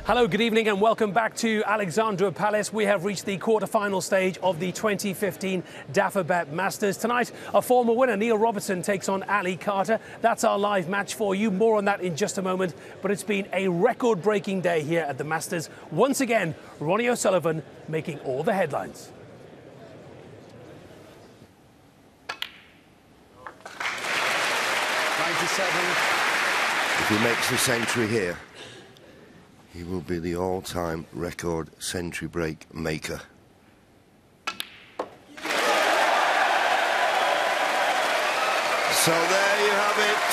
Hello, good evening and welcome back to Alexandra Palace. We have reached the quarter-final stage of the 2015 Dafabet Masters. Tonight, a former winner, Neil Robertson, takes on Ali Carter. That's our live match for you. More on that in just a moment. But it's been a record-breaking day here at the Masters. Once again, Ronnie O'Sullivan making all the headlines. If he makes a century here, he will be the all-time record century break maker. So there you have it.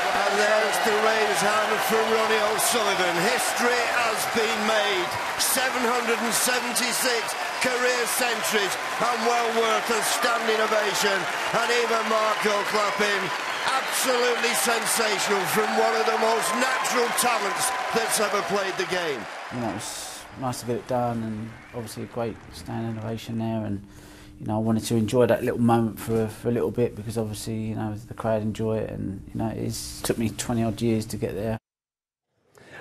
And there's the raise hand from Ronnie O'Sullivan. History has been made. 776 career centuries and well worth a standing ovation. And even Marco clapping. Absolutely sensational from one of the most natural talents that's ever played the game. You know, it was nice to get it done, and obviously a great standing ovation there. And you know, I wanted to enjoy that little moment for a little bit, because obviously, you know, the crowd enjoy it, and you know, it took me 20-odd years to get there.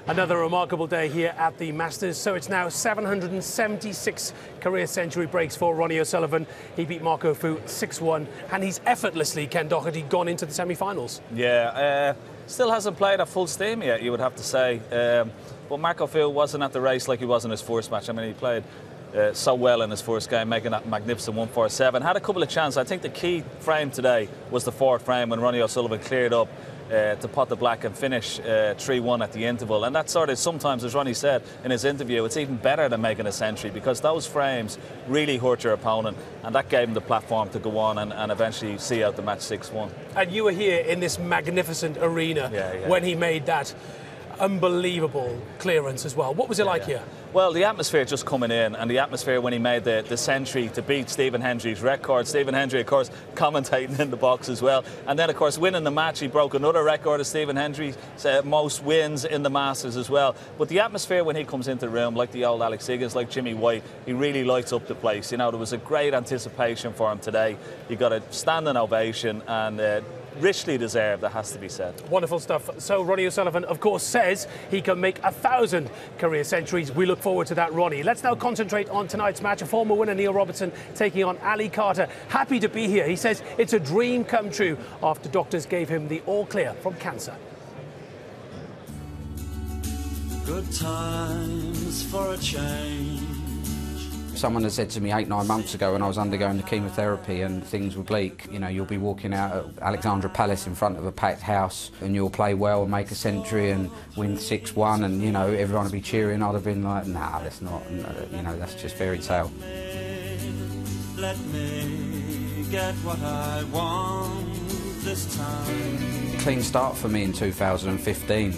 Another remarkable day here at the Masters. So it's now 776 career century breaks for Ronnie O'Sullivan. He beat Marco Fu 6-1, and he's effortlessly, Ken Doherty, gone into the semi-finals. Yeah, still hasn't played at full steam yet, you would have to say. But Marco Fu wasn't at the race like he was in his first match. I mean, he played so well in his first game, making that magnificent 147. Had a couple of chances. I think the key frame today was the fourth frame when Ronnie O'Sullivan cleared up to pot the black and finish 3-1 at the interval. And that sort of, sometimes, as Ronnie said in his interview, it's even better than making a century, because those frames really hurt your opponent, and that gave him the platform to go on and eventually see out the match 6-1. And you were here in this magnificent arena when he made that unbelievable clearance as well. What was it like here? Well, the atmosphere just coming in, and the atmosphere when he made the century to beat Stephen Hendry's record. Stephen Hendry, of course, commentating in the box as well. And then, of course, winning the match, he broke another record of Stephen Hendry's most wins in the Masters as well. But the atmosphere when he comes into the room, like the old Alex Higgins, like Jimmy White, he really lights up the place. You know, there was a great anticipation for him today. He got a standing ovation, and richly deserved, that has to be said. Wonderful stuff. So Ronnie O'Sullivan, of course, says he can make 1,000 career centuries. We look forward to that, Ronnie. Let's now concentrate on tonight's match. A former winner, Neil Robertson, taking on Ali Carter. Happy to be here. He says it's a dream come true after doctors gave him the all clear from cancer. Good times for a change. Someone had said to me 8-9 months ago, when I was undergoing the chemotherapy and things were bleak, you know, you'll be walking out at Alexandra Palace in front of a packed house and you'll play well and make a century and win 6-1, and, you know, everyone will be cheering. I'd have been like, nah, that's not, you know, that's just fairy tale. Let me get what I want this time. Clean start for me in 2015.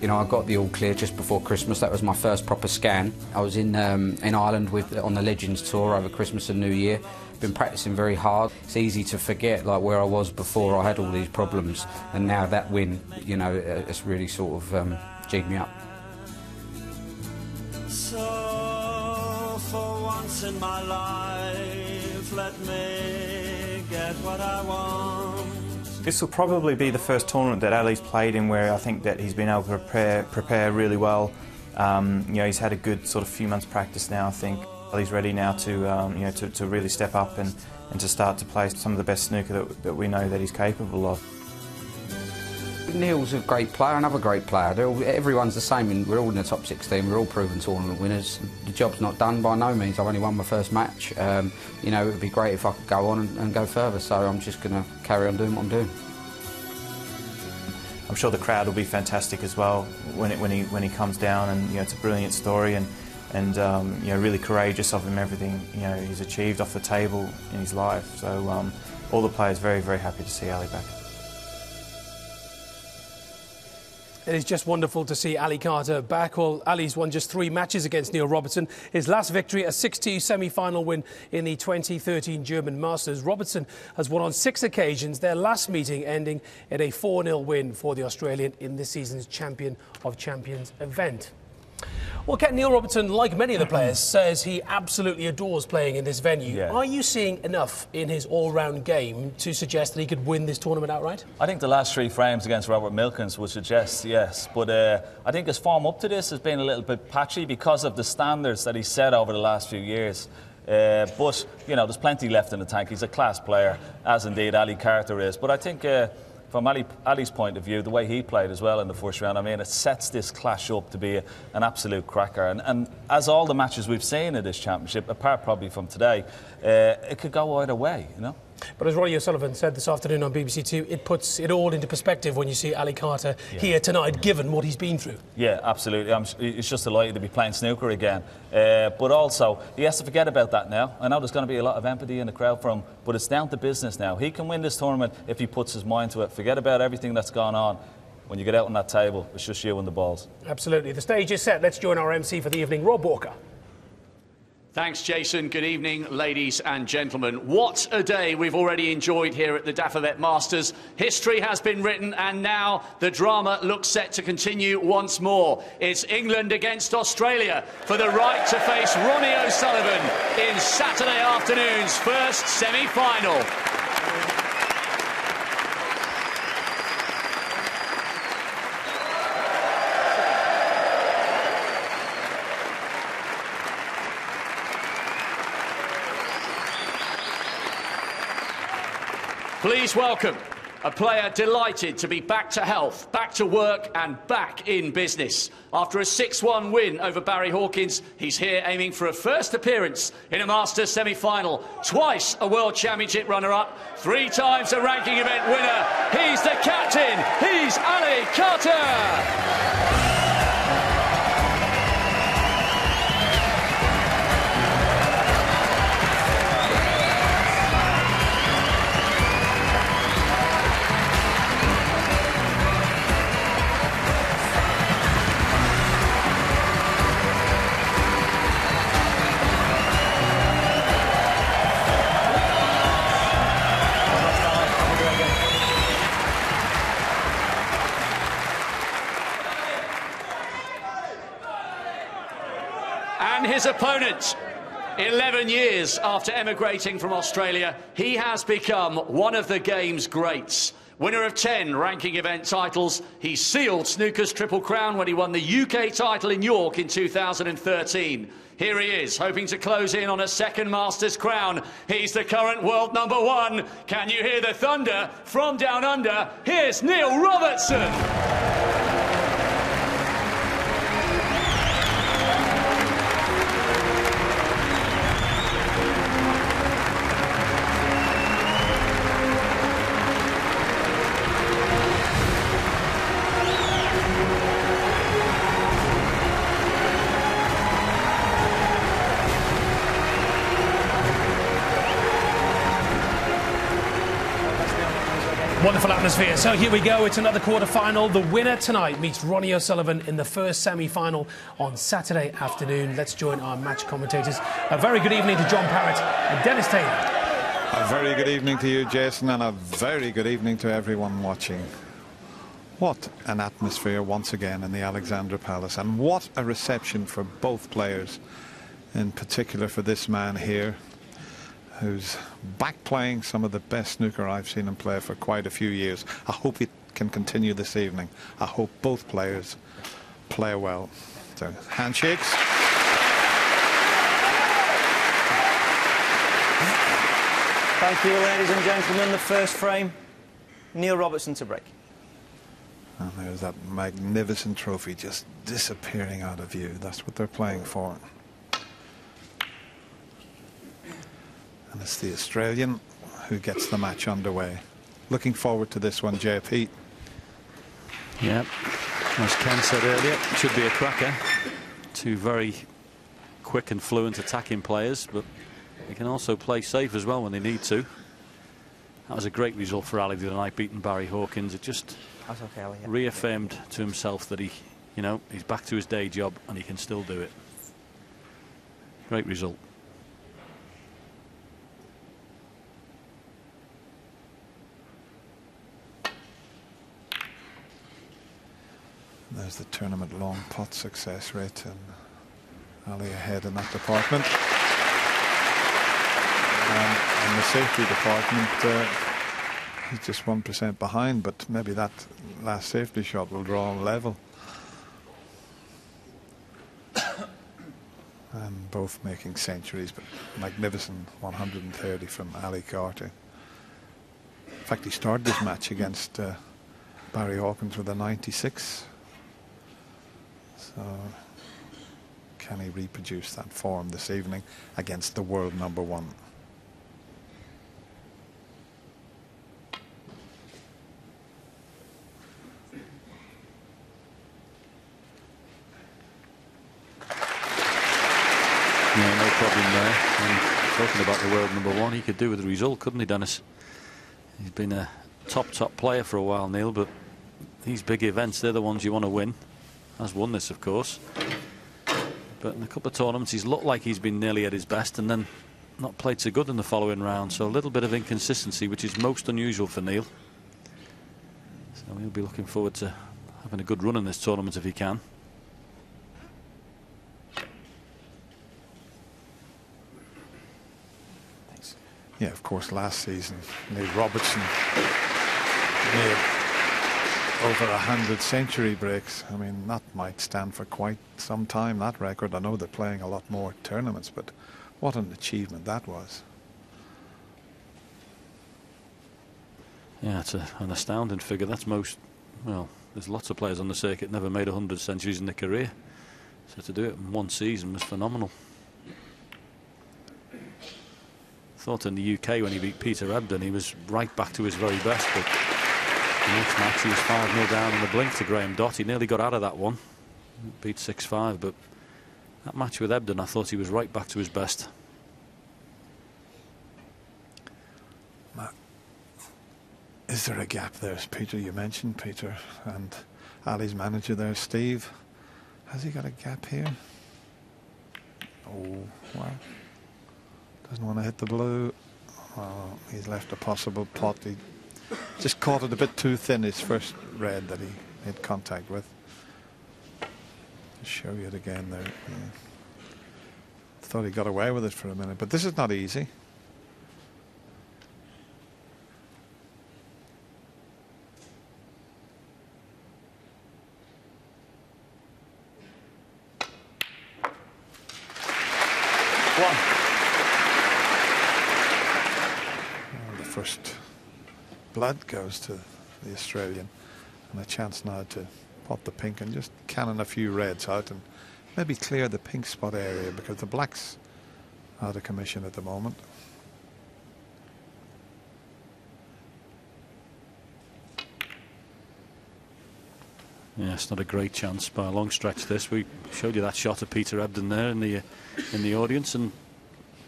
You know, I got the all clear just before Christmas. That was my first proper scan. I was in Ireland on the Legends Tour over Christmas and New Year. Been practicing very hard. It's easy to forget like where I was before I had all these problems, and now that win, you know, it's really sort of jigged me up. So for once in my life, let me get what I want. This will probably be the first tournament that Ali's played in where I think that he's been able to prepare really well. You know, he's had a good sort of few months practice now, I think. He's ready now to, you know, to really step up and to start to play some of the best snooker that we know that he's capable of. Neil's a great player, another great player. Everyone's the same, and we're all in the top 16, we're all proven tournament winners. The job's not done by no means. I've only won my first match. You know, it would be great if I could go on and go further, so I'm just going to carry on doing what I'm doing. I'm sure the crowd will be fantastic as well when he comes down, and you know, it's a brilliant story, and you know, really courageous of him, everything you know he's achieved off the table in his life. So all the players very, very happy to see Ali back. It is just wonderful to see Ali Carter back. Well, Ali's won just 3 matches against Neil Robertson. His last victory, a 6-2 semi-final win in the 2013 German Masters. Robertson has won on 6 occasions, their last meeting ending in a 4-0 win for the Australian in this season's Champion of Champions event. Well, Ken, Neil Robertson, like many of the players, says he absolutely adores playing in this venue. Yeah. Are you seeing enough in his all-round game to suggest that he could win this tournament outright? I think the last 3 frames against Robert Milkins would suggest yes, but I think his form up to this has been a little bit patchy because of the standards that he's set over the last few years. But, you know, there's plenty left in the tank. He's a class player, as indeed Ali Carter is. But I think from Ali's point of view, the way he played as well in the first round, I mean, it sets this clash up to be an absolute cracker. And as all the matches we've seen in this championship, apart probably from today, it could go either way, you know. But as Ronnie O'Sullivan said this afternoon on BBC Two, it puts it all into perspective when you see Ali Carter here tonight, given what he's been through. Yeah, absolutely. He's just delighted to be playing snooker again. But also, he has to forget about that now. I know there's going to be a lot of empathy in the crowd for him, but it's down to business now. He can win this tournament if he puts his mind to it. Forget about everything that's gone on. When you get out on that table, it's just you and the balls. Absolutely. The stage is set. Let's join our MC for the evening, Rob Walker. Thanks, Jason. Good evening, ladies and gentlemen. What a day we've already enjoyed here at the Dafabet Masters. History has been written, and now the drama looks set to continue once more. It's England against Australia for the right to face Ronnie O'Sullivan in Saturday afternoon's first semi-final. Please welcome a player delighted to be back to health, back to work and back in business. After a 6-1 win over Barry Hawkins, he's here aiming for a first appearance in a Masters semi-final. Twice a World Championship runner-up, 3 times a ranking event winner. He's the captain, he's Ali Carter. And his opponent, 11 years after emigrating from Australia, he has become one of the game's greats. Winner of 10 ranking event titles, he sealed snooker's Triple Crown when he won the UK title in York in 2013. Here he is, hoping to close in on a second Masters crown. He's the current world #1. Can you hear the thunder from down under? Here's Neil Robertson. Wonderful atmosphere. So here we go. It's another quarter-final. The winner tonight meets Ronnie O'Sullivan in the first semi-final on Saturday afternoon. Let's join our match commentators. A very good evening to John Parrott and Dennis Taylor. A very good evening to you, Jason, and a very good evening to everyone watching. What an atmosphere once again in the Alexandra Palace, and what a reception for both players, in particular for this man here, who's back playing some of the best snooker I've seen him play for quite a few years. I hope it can continue this evening. I hope both players play well. So, handshakes. Thank you, ladies and gentlemen. The first frame, Neil Robertson to break. And there's that magnificent trophy just disappearing out of view. That's what they're playing for. And it's the Australian who gets the match underway. Looking forward to this one, JP. Yeah, as Ken said earlier, it should be a cracker. 2 very quick and fluent attacking players, but they can also play safe as well when they need to. That was a great result for Ali the other night, beating Barry Hawkins. It just That's okay, Ali. reaffirmed to himself that he's back to his day job and he can still do it. Great result. There's the tournament long pot success rate, and Ali ahead in that department. And in the safety department, he's just 1% behind, but maybe that last safety shot will draw him level. And both making centuries, but magnificent 130 from Ali Carter. In fact, he started this match against Barry Hawkins with a 96. So can he reproduce that form this evening against the world number one? Yeah, no problem there. And talking about the world number one, he could do with the result, couldn't he, Dennis? He's been a top player for a while, Neil, but these big events, they're the ones you want to win. Has won this, of course. But in a couple of tournaments, he's looked like he's been nearly at his best and then not played so good in the following round. So a little bit of inconsistency, which is most unusual for Neil. So he'll be looking forward to having a good run in this tournament if he can. Yeah, of course, last season, Neil Robertson made over 100 century breaks. I mean, that might stand for quite some time, that record. I know they're playing a lot more tournaments, but what an achievement that was. Yeah, it's an astounding figure. That's most, well, there's lots of players on the circuit never made 100 centuries in their career. So to do it in one season was phenomenal. Thought in the UK when he beat Peter Ebdon, he was right back to his very best, but the next match he was 5-0 down in the blink to Graham Dott. He nearly got out of that one, beat 6-5, but that match with Ebdon, I thought he was right back to his best. Is there a gap there, Peter? You mentioned Peter and Ali's manager there, Steve. Has he got a gap here? Oh, well. Doesn't want to hit the blue. Oh, he's left a possible pot. He just caught it a bit too thin, his first red that he had contact with. Just show you it again there. Yeah. Thought he got away with it for a minute, but this is not easy. First blood goes to the Australian, and a chance now to pot the pink and just cannon a few reds out and maybe clear the pink spot area, because the black's out of commission at the moment. Yeah, it's not a great chance by a long stretch. This, we showed you that shot of Peter Ebdon there in the audience, and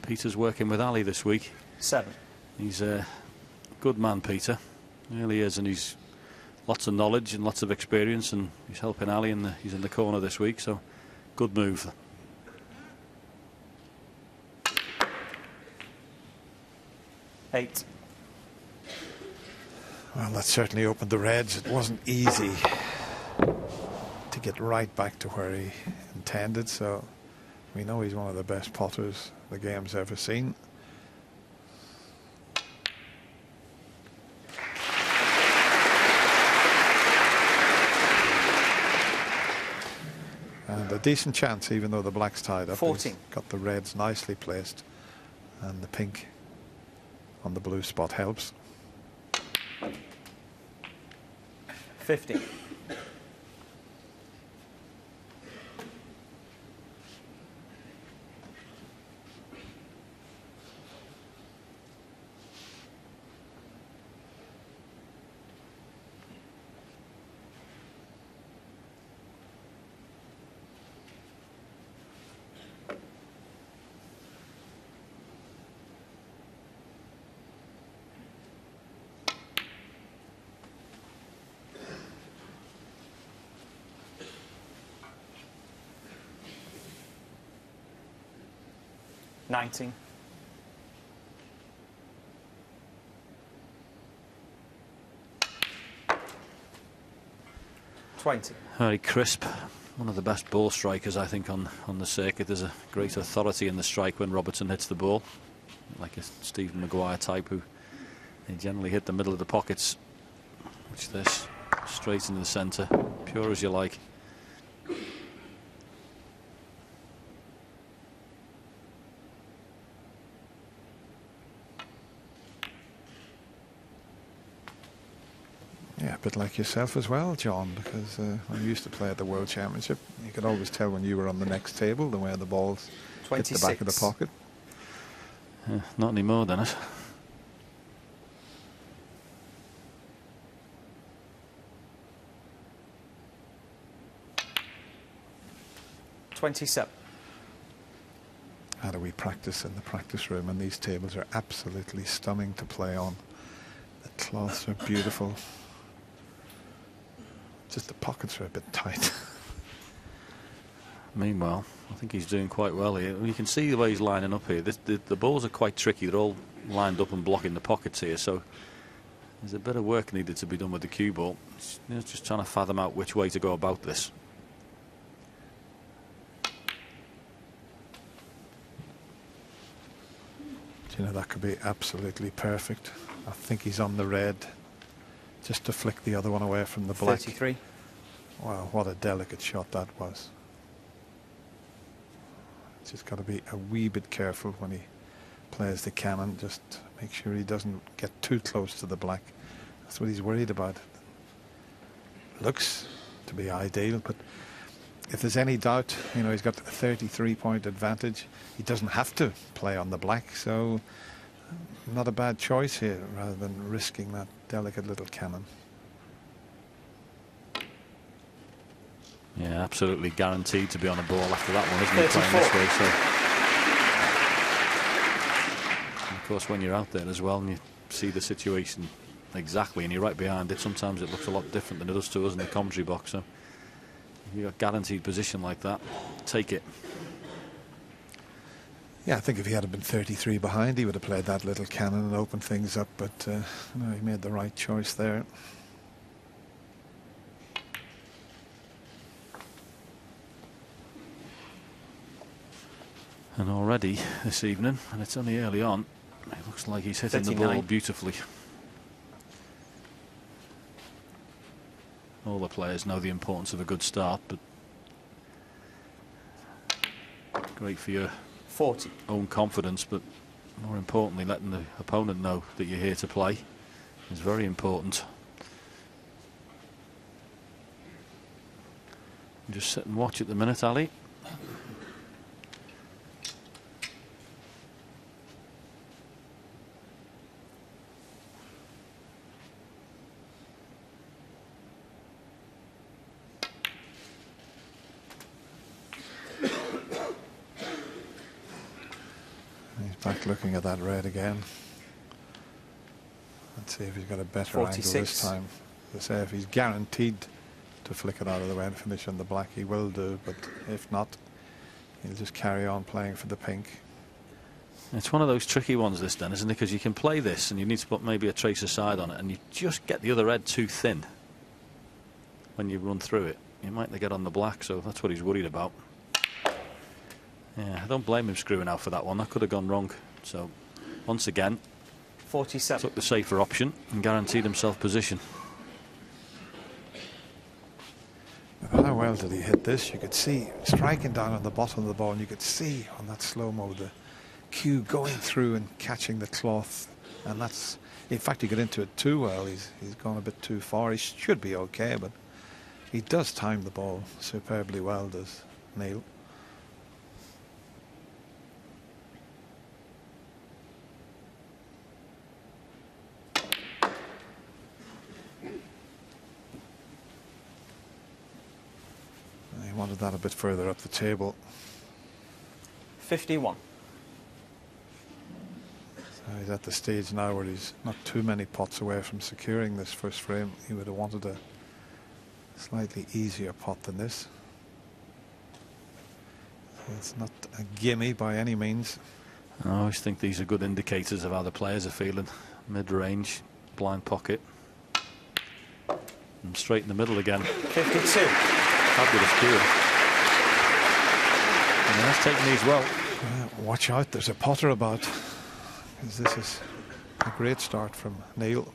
Peter's working with Ali this week. 7. He's a good man, Peter. He really is, and he's lots of knowledge and lots of experience, and he's helping Ali, and he's in the corner this week, so good move. Eight. Well, that certainly opened the reds. It wasn't easy to get right back to where he intended, so we know he's one of the best potters the game's ever seen. And a decent chance, even though the black's tied up. 14. He's got the reds nicely placed, and the pink on the blue spot helps. 50. 19. 20. Very crisp. One of the best ball strikers, I think, on the circuit. There's a great authority in the strike when Robertson hits the ball, like a Stephen Maguire type, who they generally hit the middle of the pockets, which this straight into the centre, pure as you like. Yeah, a bit like yourself as well, John, because when you used to play at the World Championship, you could always tell when you were on the next table the way the balls 26. hit the back of the pocket. Not anymore, Dennis. $27. How do we practice in the practice room? And these tables are absolutely stunning to play on. The cloths are beautiful. Just the pockets are a bit tight. Meanwhile, I think he's doing quite well here. You can see the way he's lining up here. The balls are quite tricky. They're all lined up and blocking the pockets here, so there's a bit of work needed to be done with the cue ball. Just trying to fathom out which way to go about this. You know, that could be absolutely perfect. I think he's on the red, just to flick the other one away from the black. 33. Wow, what a delicate shot that was. Just got to be a wee bit careful when he plays the cannon. Just make sure he doesn't get too close to the black. That's what he's worried about. Looks to be ideal, but if there's any doubt, you know, he's got a 33-point advantage. He doesn't have to play on the black, so not a bad choice here, rather than risking that delicate little cannon. Yeah, absolutely guaranteed to be on a ball after that one, isn't he, playing this way? So, and of course, when you're out there as well and you see the situation exactly and you're right behind it, sometimes it looks a lot different than it does to us in the commentary box. So you've got guaranteed position like that, take it. Yeah, I think if he had been 33 behind, he would have played that little cannon and opened things up, but no, he made the right choice there. And already this evening, and it's only early on, it looks like he's hitting 39. The ball beautifully. All the players know the importance of a good start, but great for your 40. Own confidence, but more importantly, letting the opponent know that you're here to play is very important. Just sit and watch at the minute, Ali. Back looking at that red again. Let's see if he's got a better 46. angle this time. As I say, if he's guaranteed to flick it out of the way and finish on the black, he will do, but if not, he'll just carry on playing for the pink. It's one of those tricky ones, this, then, isn't it? Because you can play this and you need to put maybe a trace of side on it and you just get the other red too thin when you run through it. You might get on the black, so that's what he's worried about. Yeah, I don't blame him screwing out for that one. That could have gone wrong. So, once again, 47. Took the safer option and guaranteed himself position. How well did he hit this? You could see striking down on the bottom of the ball, and you could see on that slow-mo the cue going through and catching the cloth. And that's, in fact, he got into it too well. He's gone a bit too far. He should be okay, but he does time the ball superbly well, does Neil. Wanted that a bit further up the table. 51. So he's at the stage now where he's not too many pots away from securing this first frame. He would have wanted a slightly easier pot than this. So it's not a gimme by any means. I always think these are good indicators of how the players are feeling. Mid-range, blind pocket. And straight in the middle again. 52. Fabulous cue. And that's taken these well. Watch out, there's a putter about. Because this is a great start from Neil.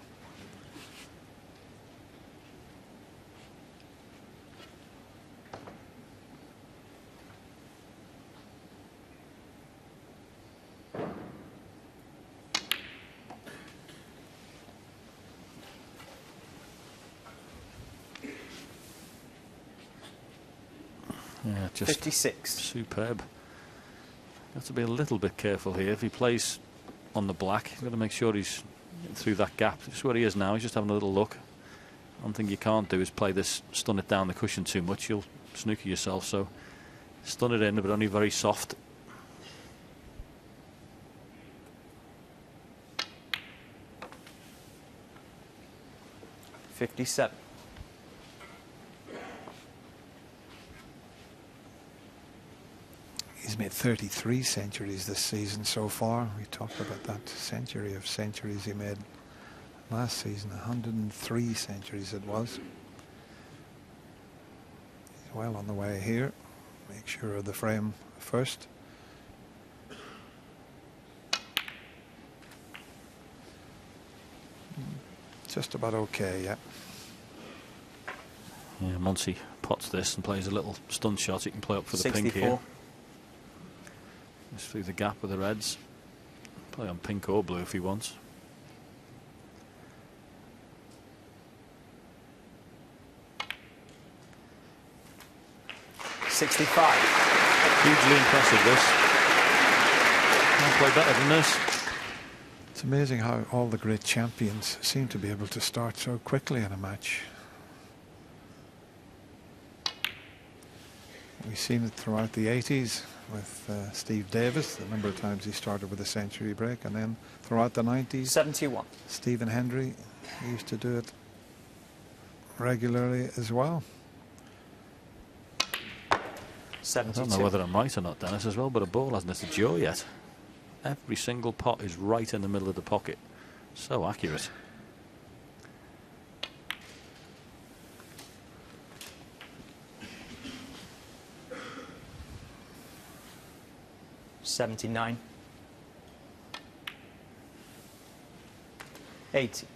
Yeah, just 56. Superb. Got to be a little bit careful here. If he plays on the black, you've got to make sure he's through that gap. Just where he is now, he's just having a little look. One thing you can't do is play this, stun it down the cushion too much. You'll snooker yourself, so stun it in, but only very soft. $57. He's made 33 centuries this season so far. We talked about that century of centuries he made last season. 103 centuries it was. He's well on the way here. Make sure of the frame first. Just about okay, yeah. Yeah, once he pots this and plays a little stun shot, he can play up for the 64. pink here. Just through the gap with the reds. Play on pink or blue if he wants. $65. Hugely impressive, this. Can't play better than this. It's amazing how all the great champions seem to be able to start so quickly in a match. We've seen it throughout the 80s with Steve Davis, the number of times he started with a century break, and then throughout the 90s, 71. Stephen Hendry used to do it regularly as well. 72. I don't know whether I'm right or not, Dennis, as well, but a ball hasn't hit the jaw yet. Every single pot is right in the middle of the pocket. So accurate. $79. 80.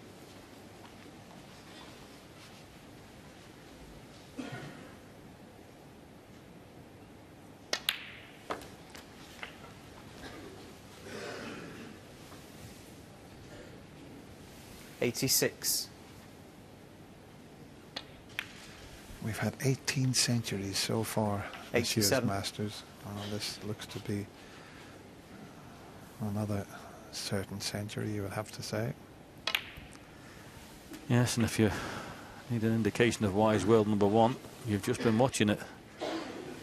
$86. We've had 18 centuries so far this year's 87. Masters. This looks to be another certain century, you would have to say. Yes, and if you need an indication of why he's world number one, you've just been watching it.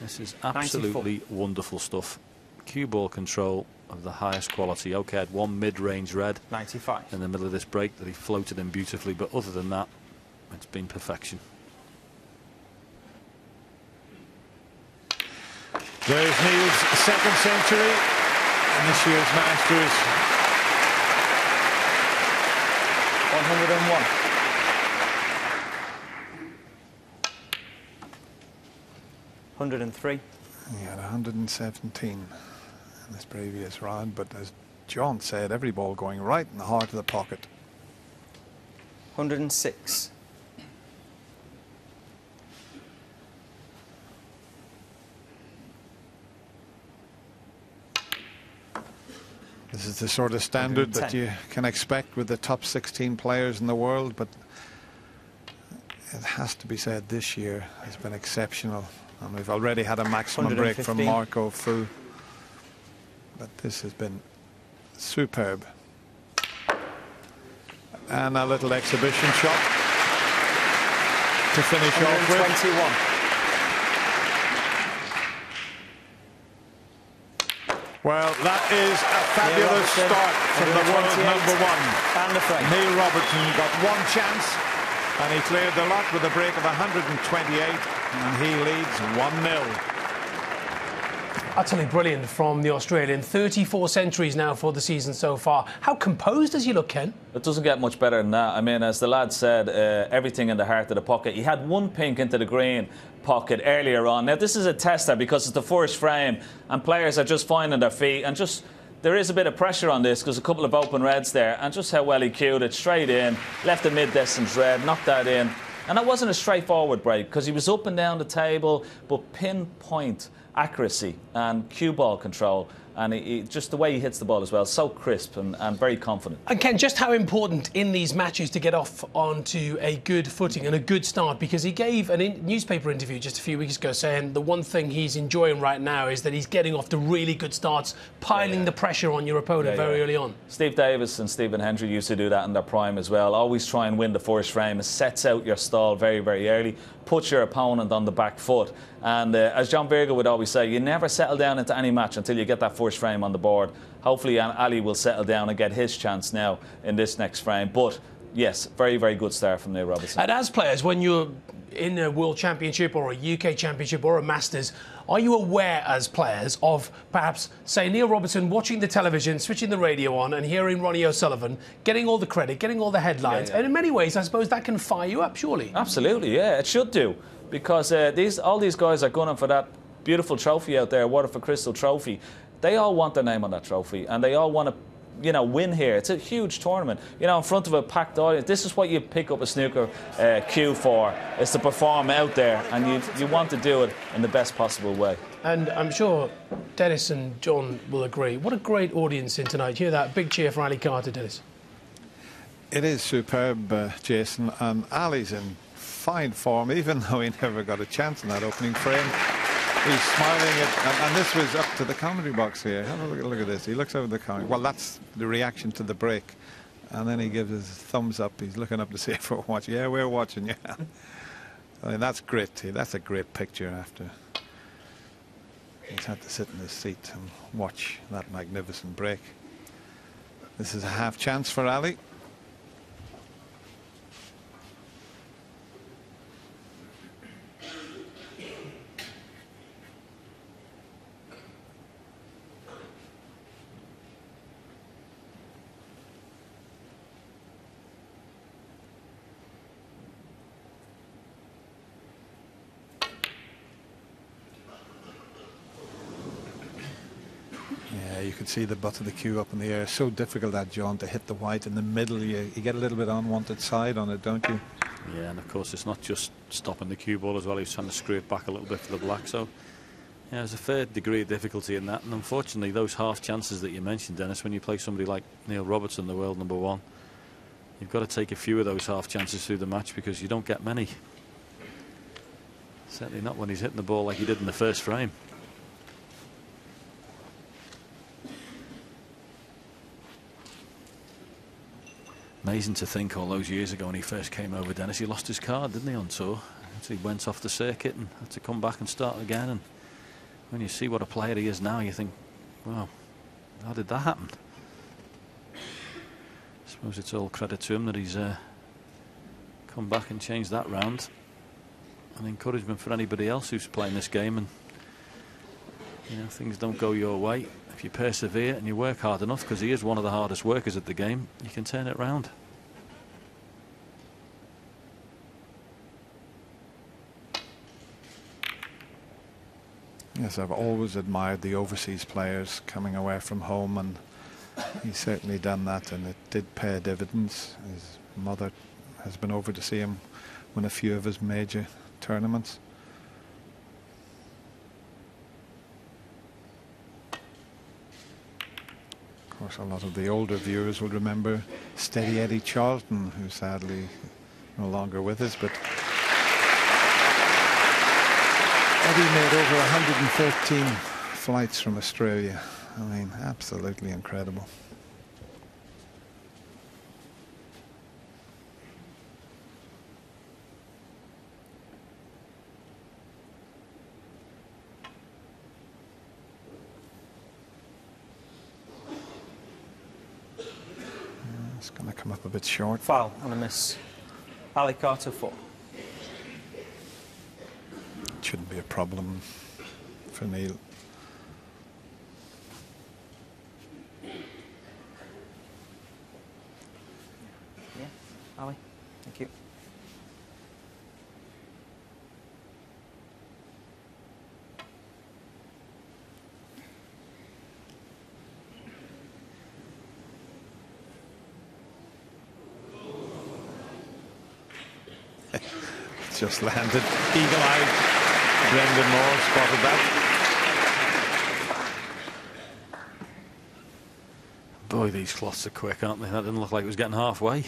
This is absolutely 94. wonderful stuff. Cue ball control of the highest quality. OK, had one mid-range red 95. in the middle of this break that he floated in beautifully, but other than that, it's been perfection. There's Neil's second century in this year's Masters. 101. $103. He had 117 in this previous round, but as John said, every ball going right in the heart of the pocket. 106. This is the sort of standard that you can expect with the top 16 players in the world, but it has to be said this year has been exceptional. And we've already had a maximum break from 115. Marco Fu. But this has been superb. And a little exhibition shot to finish off with. 121. Well, that is a fabulous start from the world number one. And the frame. Neil Robertson got one chance, and he cleared the lot with a break of 128, and he leads 1-0. Utterly brilliant from the Australian. 34 centuries now for the season so far. How composed does he look, Ken? It doesn't get much better than that. I mean, as the lad said, everything in the heart of the pocket. He had one pink into the green pocket earlier on. Now, this is a tester because it's the first frame and players are just finding their feet and just... There is a bit of pressure on this because a couple of open reds there, and just how well he cued it straight in, left a mid-distance red, knocked that in. And it wasn't a straightforward break because he was up and down the table, but pinpoint accuracy and cue ball control, and just the way he hits the ball as well, so crisp and very confident. And Ken, just how important in these matches to get off onto a good footing and a good start, because he gave a newspaper interview just a few weeks ago saying the one thing he's enjoying right now is that he's getting off to really good starts, piling the pressure on your opponent very early on. Steve Davis and Stephen Hendry used to do that in their prime as well. Always try and win the first frame. It sets out your stall very, very early, puts your opponent on the back foot. And as John Virgo would always say, you never settle down into any match until you get that first frame on the board. Hopefully Ali will settle down and get his chance now in this next frame. But yes, very, very good start from Neil Robertson. And as players, when you're in a World Championship or a UK Championship or a Masters, are you aware as players of perhaps, say, Neil Robertson watching the television, switching the radio on and hearing Ronnie O'Sullivan, getting all the credit, getting all the headlines? And in many ways, I suppose that can fire you up, surely. Absolutely, yeah, it should do. Because all these guys are gunning for that beautiful trophy out there, Waterford Crystal Trophy. They all want their name on that trophy, and they all want to, you know, win here. It's a huge tournament, you know, in front of a packed audience. This is what you pick up a snooker cue for, is to perform out there, and you want to do it in the best possible way. And I'm sure Dennis and John will agree. What a great audience in tonight. Hear that big cheer for Ali Carter, Dennis. It is superb, Jason, and Ali's in fine form, even though he never got a chance in that opening frame. He's smiling and this was up to the commentary box here. Have a look at this. He looks over the commentary. Well, that's the reaction to the break, and then he gives his thumbs up. He's looking up to see if we're watching. Yeah, we're watching. Yeah, I mean, that's great. That's a great picture after he's had to sit in his seat and watch that magnificent break. This is a half chance for Ali. You could see the butt of the cue up in the air. So difficult, that, John, to hit the white in the middle. You get a little bit unwanted side on it, don't you? Yeah, and of course it's not just stopping the cue ball as well. He's trying to screw it back a little bit for the black. So yeah, there's a fair degree of difficulty in that. And unfortunately, those half chances that you mentioned, Dennis, when you play somebody like Neil Robertson, the world #1, you've got to take a few of those half chances through the match because you don't get many. Certainly not when he's hitting the ball like he did in the first frame. Amazing to think all those years ago when he first came over, Dennis, he lost his card, didn't he, on tour? So he went off the circuit and had to come back and start again. And when you see what a player he is now, you think, wow, how did that happen? I suppose it's all credit to him that he's come back and changed that round. And encouragement for anybody else who's playing this game. And you know, things don't go your way. If you persevere and you work hard enough, because he is one of the hardest workers at the game, you can turn it round. Yes, I've always admired the overseas players coming away from home, and he's certainly done that, and it did pay dividends. His mother has been over to see him win a few of his major tournaments. Of course, a lot of the older viewers will remember Steady Eddie Charlton, who's sadly no longer with us, but Eddie made over 113 flights from Australia. I mean, absolutely incredible. It's going to come up a bit short. Foul and a miss. Ali Carter 4. Shouldn't be a problem for Neil. Ali. Thank you. Just landed. Eagle-eyed. Brendan Moore spotted that. Boy, these cloths are quick, aren't they? That didn't look like it was getting halfway. Of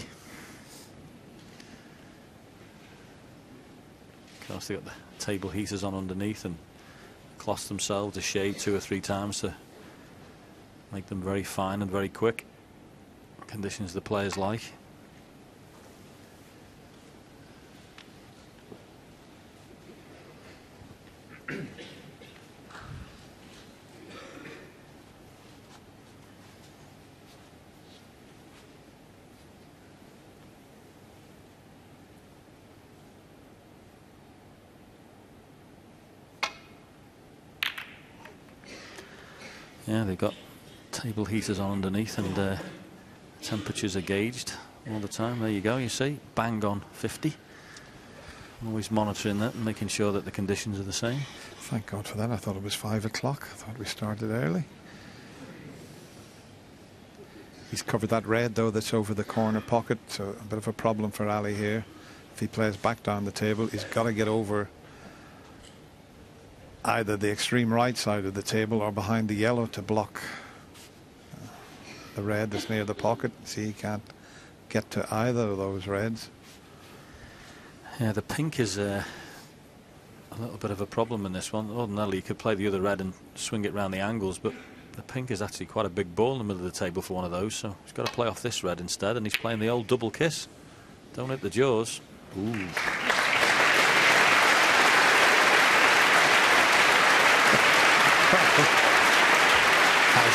course, they got the table heaters on underneath, and the cloths themselves are shaved 2 or 3 times to make them very fine and very quick. Conditions the players like. Yeah, they've got table heaters on underneath, and temperatures are gauged all the time. There you go, you see, bang on 50. Always monitoring that and making sure that the conditions are the same. Thank God for that. I thought it was 5 o'clock. I thought we started early. He's covered that red, though, that's over the corner pocket, so a bit of a problem for Ali here. If he plays back down the table, he's got to get over either the extreme right side of the table or behind the yellow to block the red that's near the pocket. See, he can't get to either of those reds. Yeah, the pink is a little bit of a problem in this one. Ordinarily, you could play the other red and swing it round the angles, but the pink is actually quite a big ball in the middle of the table for one of those, so he's got to play off this red instead, and he's playing the old double kiss. Don't hit the jaws. Ooh. Has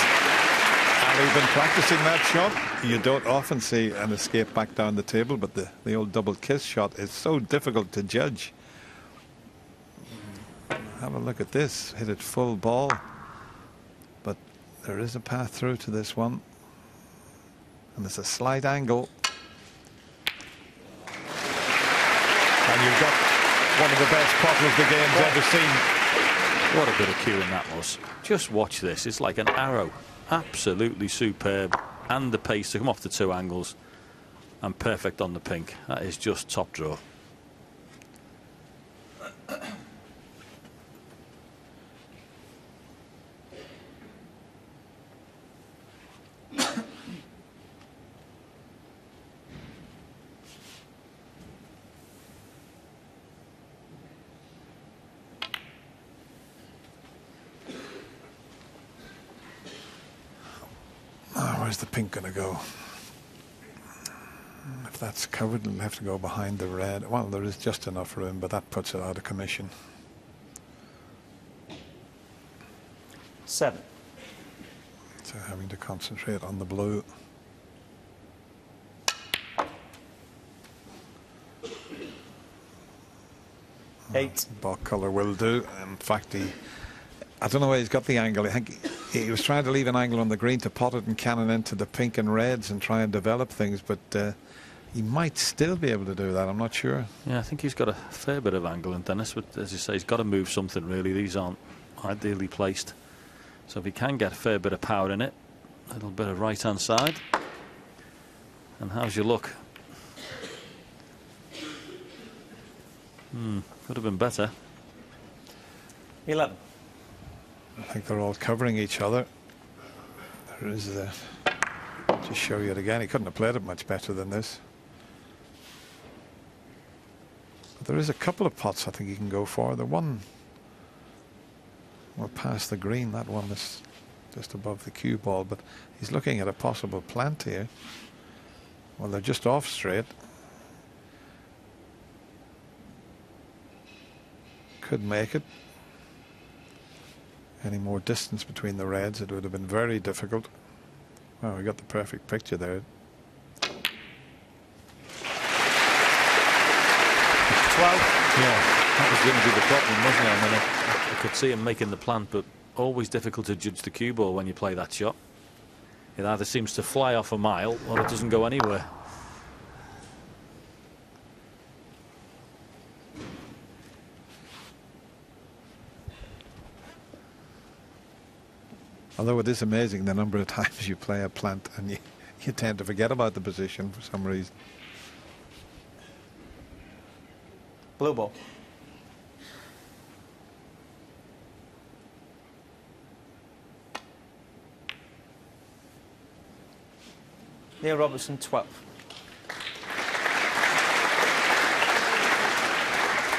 Ali been practicing that shot? You don't often see an escape back down the table, but the old double kiss shot is so difficult to judge. Have a look at this. Hit it full ball. But there is a path through to this one. And there's a slight angle. And you've got one of the best potters the game's ever seen. What a bit of cueing that was. Just watch this. It's like an arrow. Absolutely superb. And the pace to come off the 2 angles. And perfect on the pink. That is just top draw. Where's the pink going to go? If that's covered, it'll have to go behind the red. Well, there is just enough room, but that puts it out of commission. 7. So having to concentrate on the blue. Eight. Ball colour will do. In fact, I don't know where he's got the angle. I think he was trying to leave an angle on the green to pot it and cannon into the pink and reds and try and develop things, but he might still be able to do that. I'm not sure. Yeah, I think he's got a fair bit of angle in Dennis, but as you say, he's got to move something really. These aren't ideally placed. So if he can get a fair bit of power in it, a little bit of right hand side. And how's your look? Could have been better. 11. I think they're all covering each other. There is the. Just show you it again. He couldn't have played it much better than this. But there is a couple of pots I think he can go for. The one, well, past the green. That one is just above the cue ball. But he's looking at a possible plant here. Well, they're just off straight. Could make it. Any more distance between the reds, it would have been very difficult. Well, we got the perfect picture there. 12. Yeah, that was going to be the problem, wasn't it? I mean, I could see him making the plant, but always difficult to judge the cue ball when you play that shot. It either seems to fly off a mile or it doesn't go anywhere. Although it is amazing the number of times you play a plant and you tend to forget about the position for some reason. Blue ball. Neil Robertson, 12.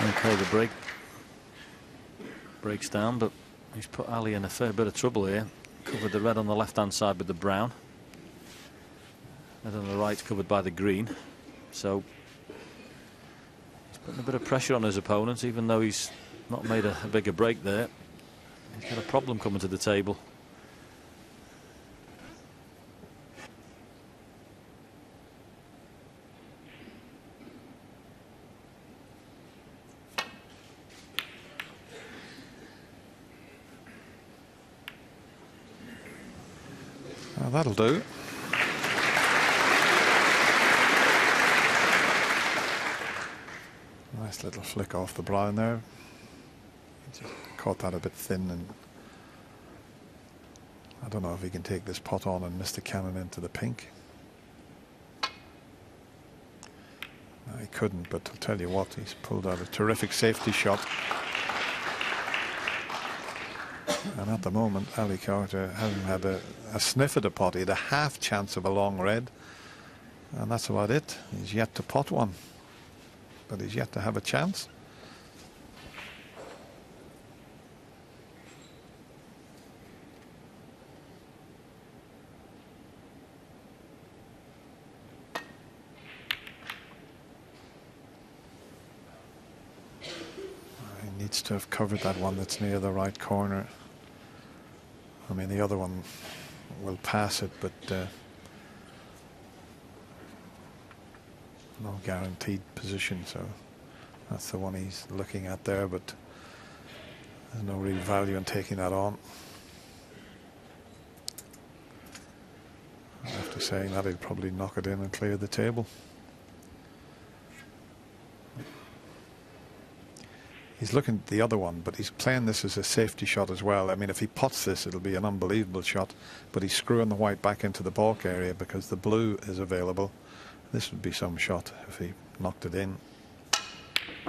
Okay, the break breaks down, but he's put Ali in a fair bit of trouble here. Covered the red on the left-hand side with the brown. Red on the right covered by the green. So he's putting a bit of pressure on his opponents, even though he's not made a bigger break there. He's got a problem coming to the table. That'll do. Nice little flick off the brown there. Just caught that a bit thin, and I don't know if he can take this pot on and miss the cannon into the pink. No, he couldn't, but I'll tell you what, he's pulled out a terrific safety shot. And at the moment, Ali Carter hasn't had a sniff at a pot. He had a half chance of a long red, and that's about it. He's yet to pot one, but he's yet to have a chance. He needs to have covered that one that's near the right corner. I mean, the other one will pass it, but no guaranteed position, so that's the one he's looking at there, but there's no real value in taking that on. After saying that, he'll probably knock it in and clear the table. He's looking at the other one, but he's playing this as a safety shot as well. I mean, if he pots this, it'll be an unbelievable shot, but he's screwing the white back into the balk area because the blue is available. This would be some shot if he knocked it in.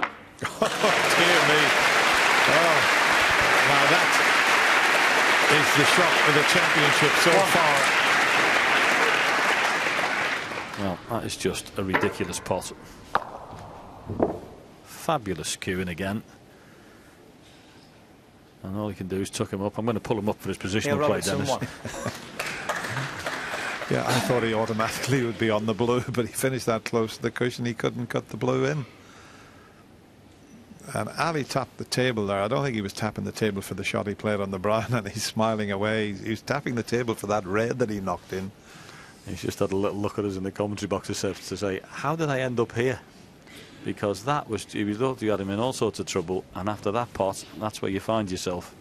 Oh, dear me. Oh, now that is the shot for the championship so far. Well, that is just a ridiculous pot. Fabulous cueing again. And all he can do is tuck him up. I'm going to pull him up for his positional play, Dennis. Yeah, I thought he automatically would be on the blue, but he finished that close to the cushion. He couldn't cut the blue in. And Ali tapped the table there. I don't think he was tapping the table for the shot he played on the brown, and he's smiling away. He was tapping the table for that red that he knocked in. He's just had a little look at us in the commentary box to say, how did I end up here? Because that was, he thought you had him in all sorts of trouble, and after that pot, that's where you find yourself.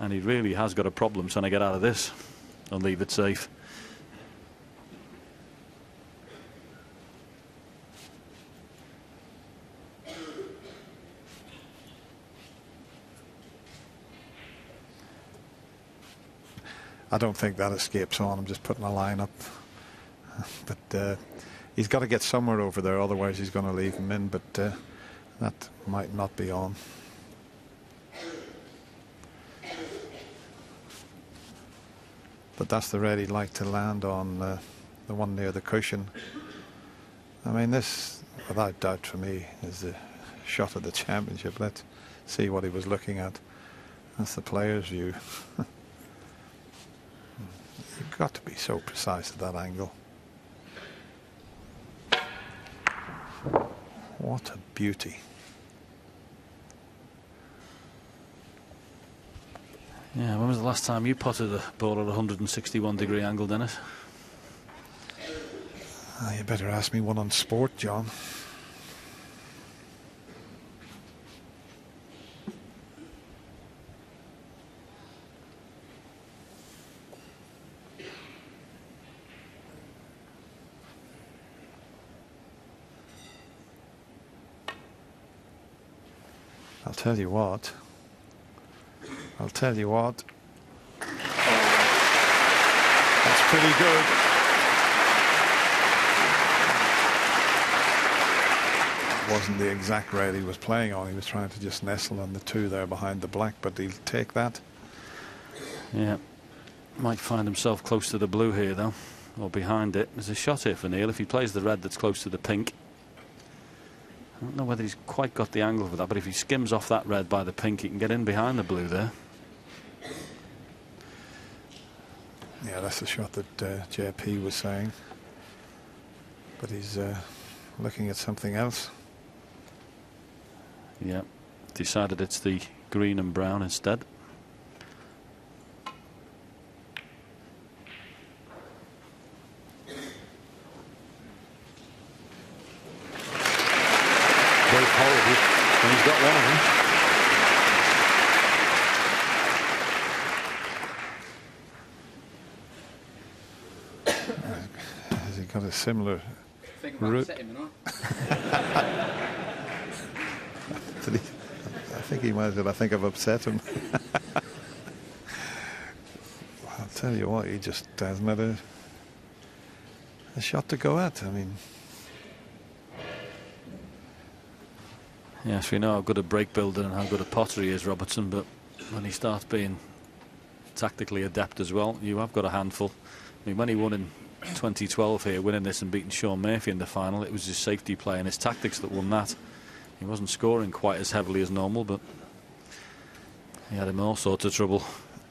And he really has got a problem trying to get out of this and leave it safe. I don't think that escapes on. I'm just putting a line up. But he's got to get somewhere over there, otherwise he's going to leave him in, but that might not be on. But that's the red he'd like to land on, the one near the cushion. I mean, this, without doubt for me, is the shot of the championship. Let's see what he was looking at. That's the player's view. You've got to be so precise at that angle. What a beauty. Yeah, when was the last time you potted a ball at a 161-degree angle, Dennis? You better ask me one on sport, John. I'll tell you what. really good. Wasn't the exact rail he was playing on. He was trying to just nestle on the 2 there behind the black, but he'll take that. Yeah, might find himself close to the blue here though, or behind it. There's a shot here for Neil if he plays the red that's close to the pink. I don't know whether he's quite got the angle for that, but if he skims off that red by the pink, he can get in behind the blue there. Yeah, that's the shot that JP was saying. But he's looking at something else. Yeah, decided it's the green and brown instead. Both horrible, and he's got one of them. Has he got a similar route? I think he might have. I think I've upset him. I'll tell you what, he just hasn't had a shot to go at. I mean, yes, we know how good a break builder and how good a potter he is, Robertson, but when he starts being tactically adept as well, you have got a handful. I mean, when he won in 2012 here, winning this and beating Sean Murphy in the final, it was his safety play and his tactics that won that. He wasn't scoring quite as heavily as normal, but he had him in all sorts of trouble.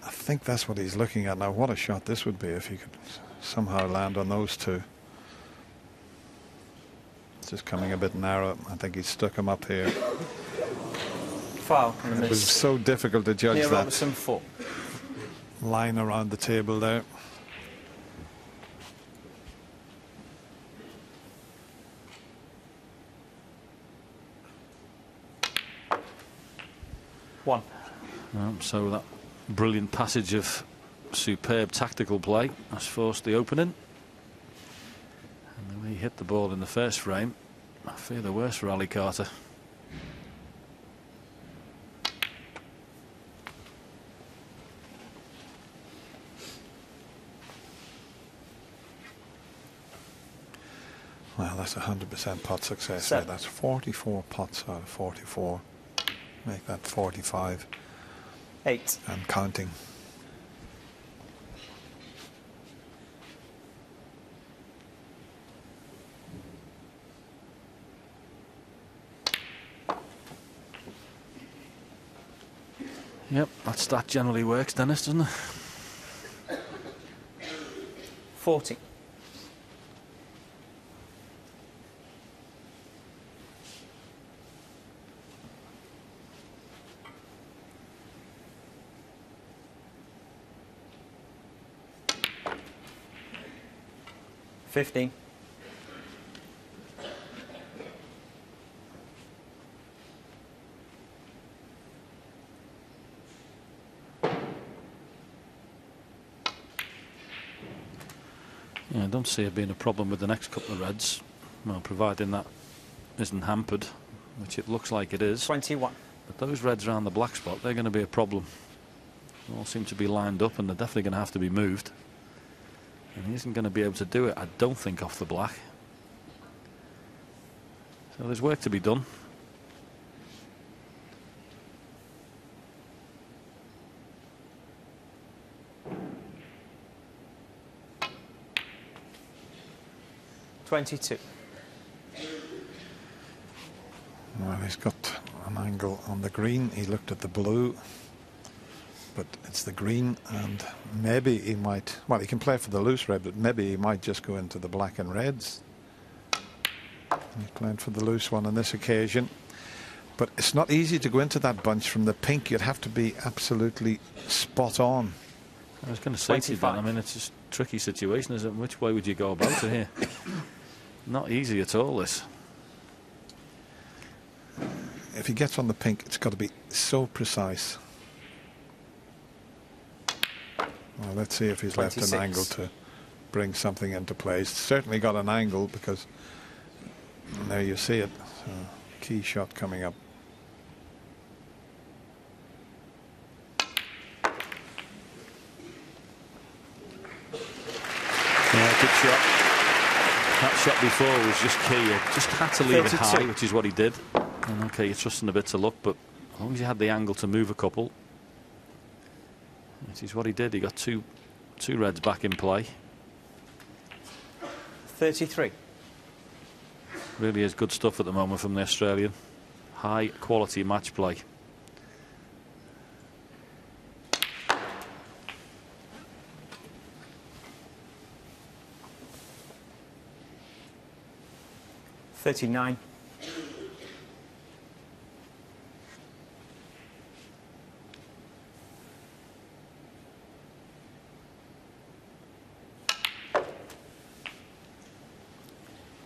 I think that's what he's looking at now. What a shot this would be if he could somehow land on those 2. It's just coming a bit narrow. I think he's stuck him up here. Foul. It was so difficult to judge Neil that Robertson 4. line around the table there. One. So that brilliant passage of superb tactical play has forced the opening. And the way he hit the ball in the first frame, I fear the worst for Ali Carter. Well, that's 100% pot success there. That's 44 pots out of 44. Make that 45. 8. And counting. Yep, that stat generally works, Dennis, doesn't it? 40. $15. Yeah, I don't see it being a problem with the next couple of reds. Well, providing that isn't hampered, which it looks like it is. 21. But those reds around the black spot, they're going to be a problem. They all seem to be lined up and they're definitely going to have to be moved. And he isn't going to be able to do it, I don't think, off the black. So there's work to be done. $22. Well, he's got an angle on the green. He looked at the blue, but it's the green, and maybe he might, well, he can play for the loose red, but maybe he might just go into the black and reds. He's playing for the loose one on this occasion, but it's not easy to go into that bunch from the pink. You'd have to be absolutely spot on. I was going to say to you, Dan, I mean, it's a tricky situation, isn't it? Which way would you go about it here? Not easy at all, this. If he gets on the pink, it's got to be so precise. Well, let's see if he's 26. left an angle to bring something into play. He's certainly got an angle, because there you see it. So, key shot coming up. Yeah, good shot. That shot before was just key. He just had to leave it high, which is what he did. And okay, you're trusting a bit of luck, but as long as you had the angle to move a couple, which is what he did. He got two reds back in play. 33. Really is good stuff at the moment from the Australian. High quality match play. $39.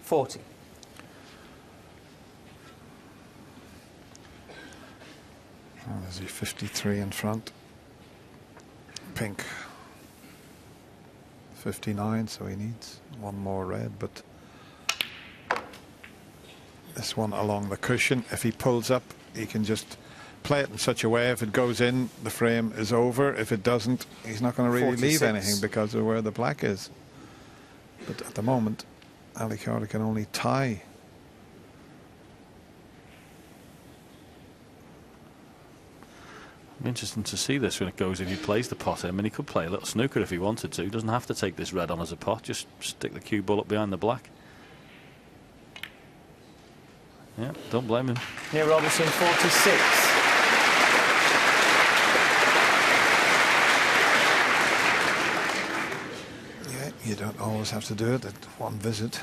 $40. Oh, there's a 53 in front. Pink. 59, so he needs one more red, but this one along the cushion, if he pulls up, he can just play it in such a way, if it goes in, the frame is over. If it doesn't, he's not going to really 46. leave anything because of where the black is. But at the moment, Ali Carter can only tie. Interesting to see this when it goes, if he plays the pot. I mean, he could play a little snooker if he wanted to. He doesn't have to take this red on as a pot. Just stick the cue ball up behind the black. Yeah, don't blame him. Neil Robertson, 46. Yeah, you don't always have to do it at one visit.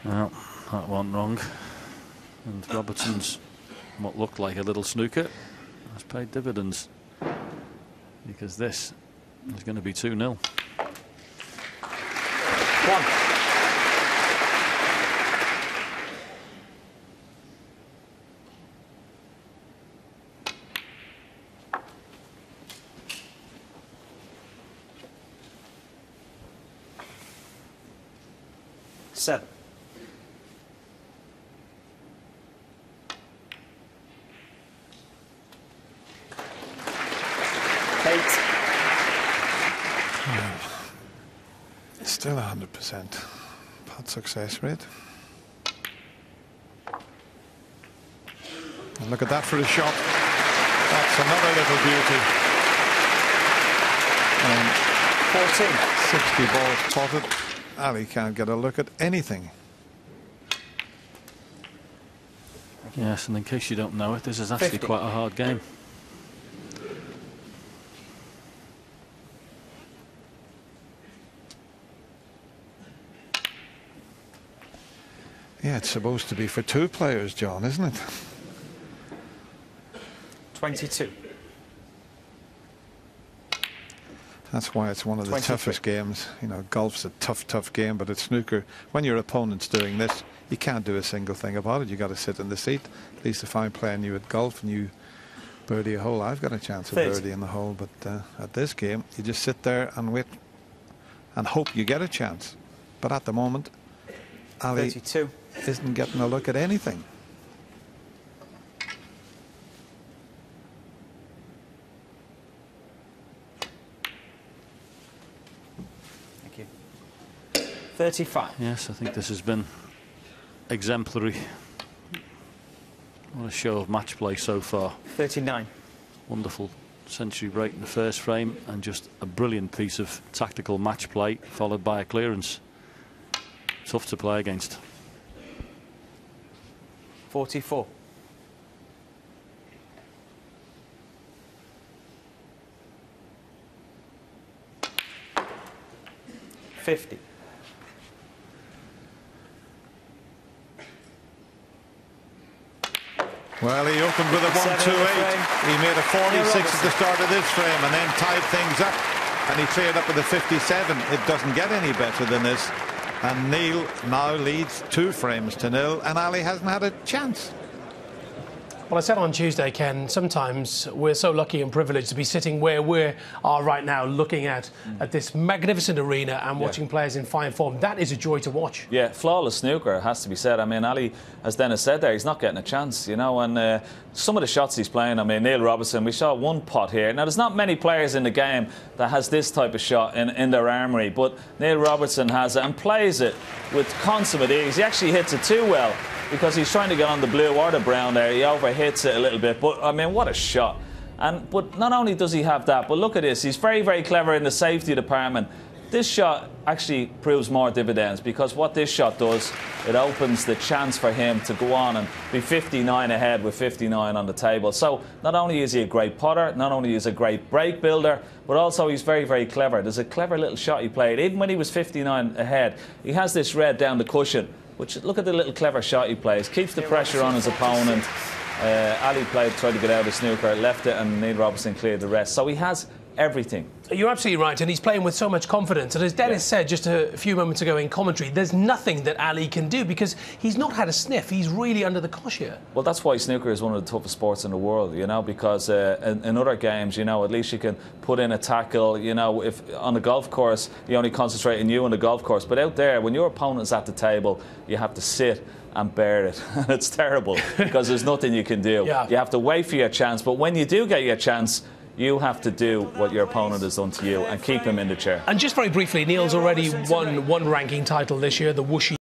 Well, that one wrong. And Robertson's what looked like a little snooker has paid dividends, because this is going to be 2-0. 1. Seven. 8. Still 100% pot success rate. And look at that for a shot. That's another little beauty. 14. 60 balls potted. Ali can't get a look at anything. Yes, and in case you don't know it, this is actually 50. quite a hard game. Yeah, it's supposed to be for two players, John, isn't it? 22. That's why it's one of the 23. toughest games. You know, golf's a tough game, but it's snooker. When your opponent's doing this, you can't do a single thing about it. You got to sit in the seat. At least if I'm playing you at golf and you birdie a hole, I've got a chance of 30. birdieing the hole. But at this game, you just sit there and wait and hope you get a chance. But at the moment, Ali 32. isn't getting a look at anything. Thank you. 35. Yes, I think this has been exemplary. What a show of match play so far. 39. Wonderful century break in the first frame, and just a brilliant piece of tactical match play followed by a clearance. Tough to play against. 44. 50. Well, he opened with a 1-2-8. He made a 46 at the start of this frame and then tied things up. And he cleared up with a 57. It doesn't get any better than this. And Neil now leads 2 frames to 0, and Ali hasn't had a chance. Well, I said on Tuesday, Ken, sometimes we're so lucky and privileged to be sitting where we are right now, looking at this magnificent arena and watching players in fine form. That is a joy to watch. Yeah, flawless snooker, has to be said. I mean, Ali, as Dennis said there, he's not getting a chance, you know, and some of the shots he's playing, I mean, Neil Robertson, we saw one pot here. Now, there's not many players in the game that has this type of shot in their armoury, but Neil Robertson has it and plays it with consummate ease. He actually hits it too well, because he's trying to get on the blue or the brown there. He overhits it a little bit, but I mean, what a shot. But not only does he have that, but look at this. He's very, very clever in the safety department. This shot actually proves more dividends, because what this shot does, it opens the chance for him to go on and be 59 ahead with 59 on the table. So not only is he a great putter, not only is he a great break builder, but also he's very, very clever. There's a clever little shot he played. Even when he was 59 ahead, he has this red down the cushion, which, look at the little clever shot he plays. Keeps the pressure on his opponent. Ali tried to get out of snooker, left it, and Neil Robertson cleared the rest. So he has everything. You're absolutely right, and he's playing with so much confidence. And as Dennis said just a few moments ago in commentary, there's nothing that Ali can do, because he's not had a sniff. He's really under the cosh here. Well, that's why snooker is one of the toughest sports in the world, you know, because in other games, you know, at least you can put in a tackle, you know, if on the golf course, you only concentrate on you on the golf course. But out there, when your opponent's at the table, you have to sit and bear it. It's terrible, because there's nothing you can do. You have to wait for your chance, but when you do get your chance, you have to do what your opponent has done to you and keep him in the chair. And just very briefly, Neil's already won one ranking title this year, the Whooshy